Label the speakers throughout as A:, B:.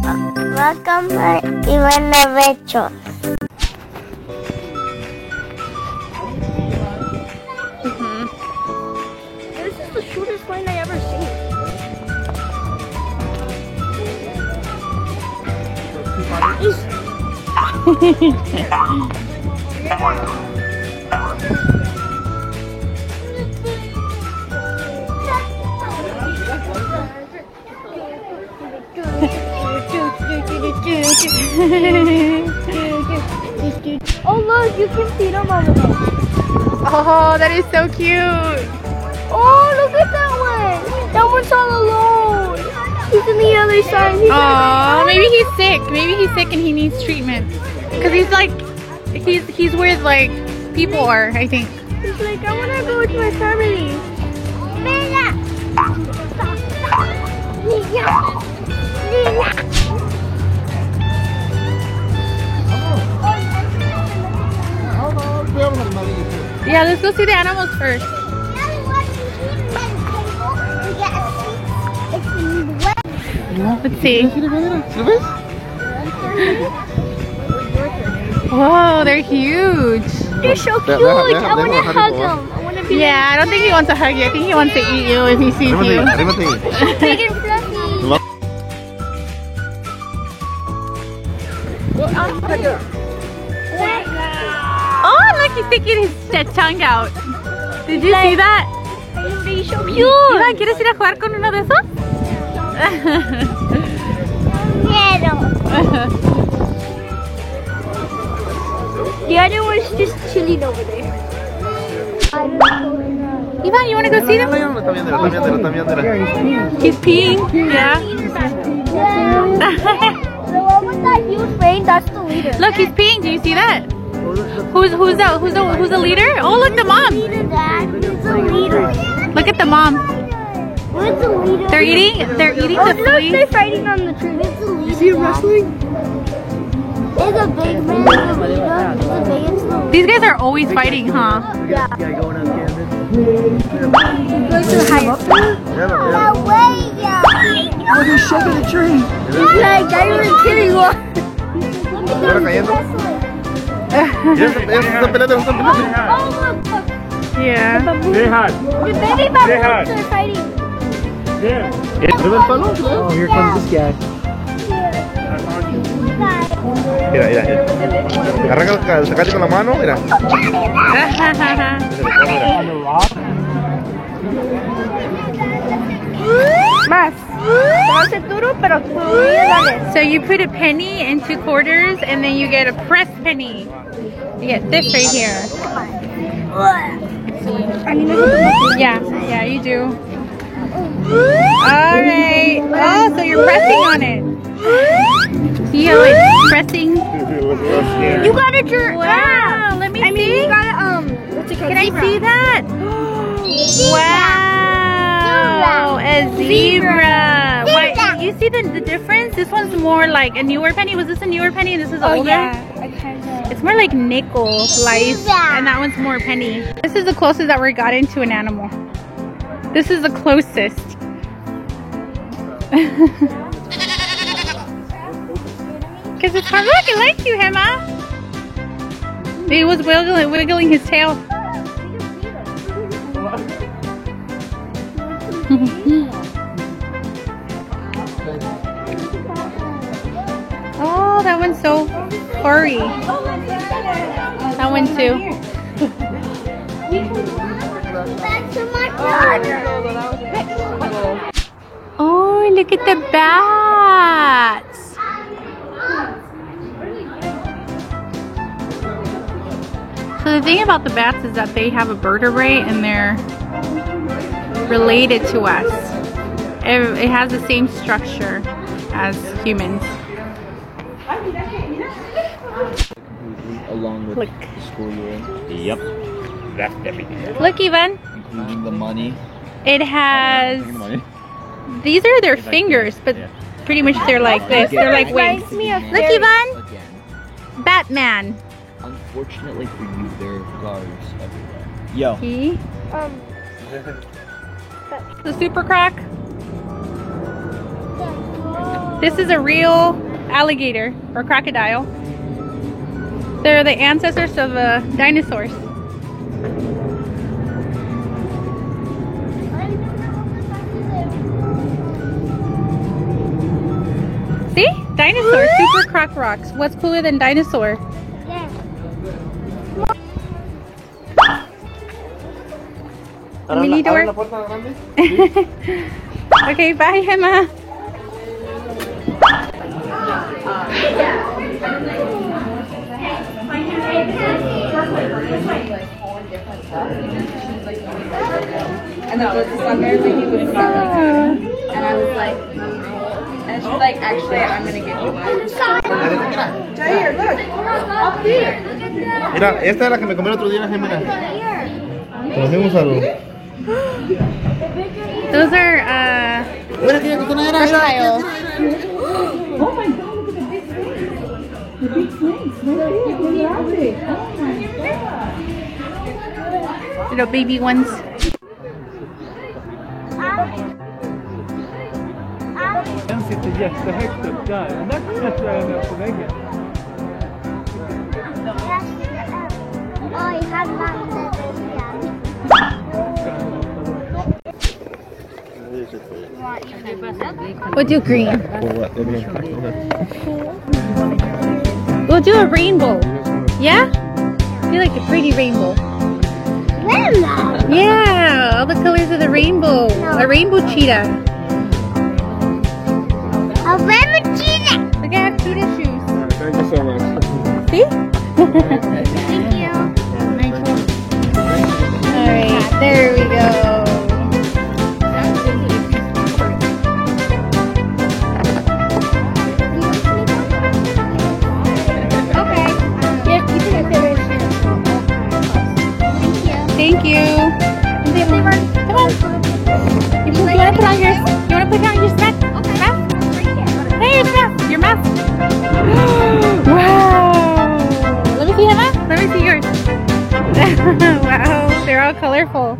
A: Welcome to Ivana Rachel.
B: This is the shortest line I ever seen. Oh look, you can see them over there.
C: Oh, that is so cute.
B: Oh, look at that one. That one's all alone. He's on the other side.
C: Oh, maybe he's sick. Maybe he's sick and he needs treatment. Cause he's like, he's where like people are, I think.
B: He's like, I wanna go with my family.
C: Yeah, let's go see the animals first. Let's see. Whoa, they're huge.
B: They're so cute. I wanna hug them. I wanna be
C: Yeah, I don't think he wants to hug you. I think he wants to eat you if he sees you.
B: big and fluffy.
C: Oh, look, he's sticking his tongue out. Did you see that?
B: They're so cute.
C: Iván, ¿quieres ir a jugar con uno de esos?
B: The other one's just chilling over there.
C: Iván, you want to go see them? He's peeing. Yeah.
B: The one with that huge brain, that's the leader.
C: Look, he's peeing. Do you see that? Who's the leader? Oh, look, the mom.
B: Who's the leader?
C: Look at the mom.
B: Where's the leader?
C: They're eating the
B: Look,
C: fleas.
B: they're fighting on the tree. Where's the leader?
A: You see him wrestling? There's a big man, the leader. The biggest leader.
C: These guys are always fighting, huh?
B: Yeah.
A: Going to the highest. No way, yeah. Oh, he's shaking the tree.
B: He's like, I was kidding one.
C: Yeah.
B: The baby baboons are fighting.
A: Oh, here comes this guy.
D: Mira. Arranca el sacate con la mano, mira.
B: Más. Va a ser duro, pero dale.
C: So you put a penny and 2 quarters, and then you get a pressed penny. You get this right here. Yeah, you do. All right. Oh, so you're pressing on it. See how it's pressing?
B: You got a jerk.
C: Wow. Let me see.
B: You got a what's it called?
C: Can I see that? Wow. A zebra. Why, you see the difference? This one's more like a newer penny. Was this a newer penny and this is older?
B: Yeah. I kind of.
C: It's more like nickel slice, and that one's more penny. This is the closest that we got into an animal. This is the closest. Because it's hard. Look, it likes you, Emma. He was wiggling his tail. Oh, that one's so furry. That one too.
B: Back to my brother.
C: Oh, look at the bats. So the thing about the bats is that they have a vertebrae and they're related to us. It has the same structure as humans.
E: Along with
C: Look.
E: the school you're in. Yep. That's everything.
C: Look, Ivan.
E: Including the money.
C: It has.
E: Including the money.
C: These are their fingers, but pretty much they're like this. They're like wings. Look, Ivan.
E: Again.
C: Batman.
E: Unfortunately for you, there are guards everywhere. Yo.
C: He. The super crack. This is a real alligator or crocodile. They're the ancestors of dinosaurs. See? Dinosaur, super croc rocks. What's cooler than dinosaur? Mini door. Okay, bye, Emma.
F: And that was the summer lady was and I was like, and she's like, actually, I'm gonna give you one. Jair, look, up here.
D: Mira, esta es la que me comí el otro día, mira. Comimos algo.
C: Those are reptiles.
F: Oh my God, look at the big snakes. The big snakes.
C: Little baby ones.
G: Den sitter jättehögt upp där. Den där klättrar jag ner på väggen.
A: Oh, you have mountains.
C: We'll do green. We'll do a rainbow. Yeah? Do like a pretty rainbow.
A: Rainbow?
C: Yeah, all the colors of the rainbow. A rainbow cheetah.
A: A rainbow cheetah.
C: Look, I have cheetah shoes.
D: Thank you so much.
C: See?
A: Thank you.
C: Alright, there we go. Thank you. Come on. You want to put on your mask? Hey, your mask. Wow. Let me see Emma. Let me see yours. Wow, they're all colorful.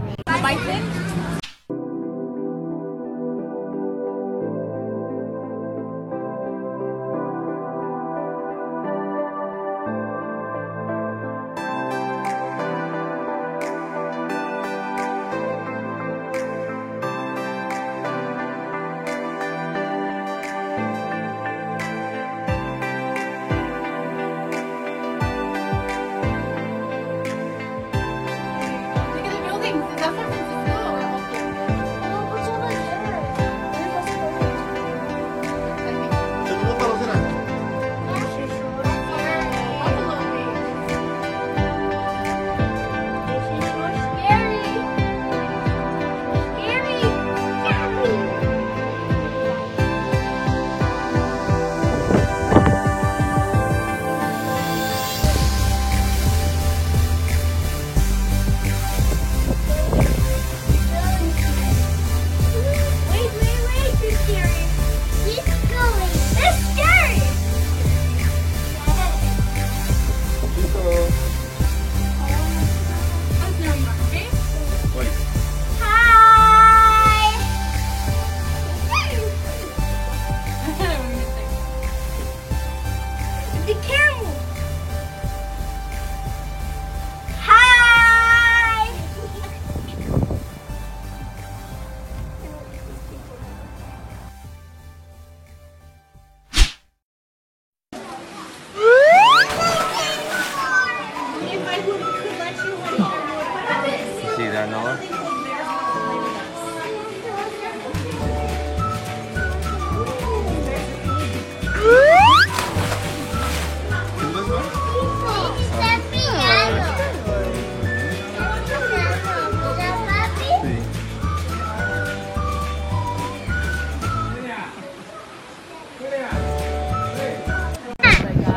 E: See that, Noah?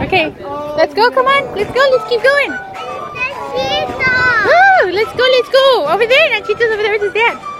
C: Okay, let's go. Come on, let's go. Let's keep going. Oh, let's go. Let's go. Over there. Nachito's over there with his dad.